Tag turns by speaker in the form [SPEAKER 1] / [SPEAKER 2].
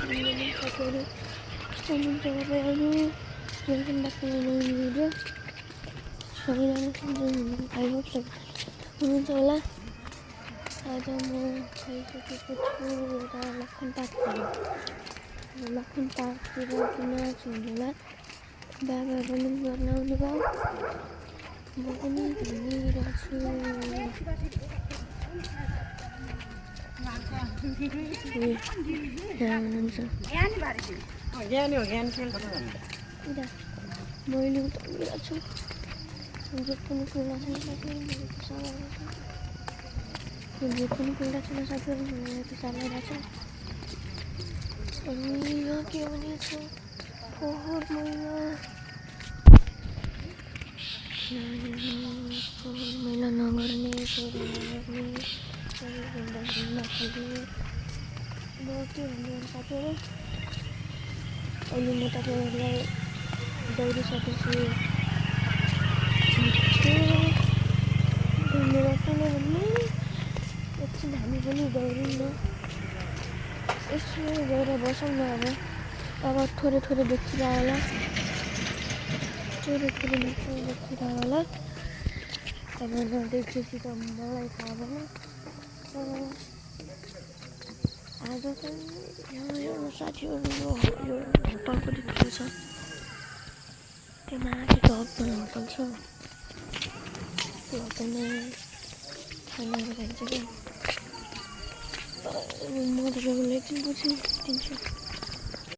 [SPEAKER 1] साथीहरू कस्तो हुनुहुन्छ तपाईँहरू welcome back to my video सबैजना आई होप सब हुनुहुन्छ होला। आज म खाइसकेको छु एउटा लखन पार्कतिर किन छु होला बाबा पनि गर्न आउनु भयो म पनि घुमिरहेको छु। मैले उता छु जो पनि खुल्ला छैन साथीहरू अनि यहाँ के भनेको छ फोहोर मैला नगर्ने नखाने अब के भन्नु साथीहरू अहिले म तपाईँहरूलाई दौडिसकेछु धन्यवाद किनभने एकछिन हामी पनि दौडौँ न यसो गएर बसौँ न। अब थोरै देखिरह होला अब नदेखेपछि त मलाई थाहा भएन। आज चाहिँ यहाँ साथीहरू यो होटलको देख्छु छ त्यो माथि टपमा होटल छ त्यो होटलमा खानाहरू खाइन्छ क्या म तपाईँलाई एकछिन पछि दिन्छु।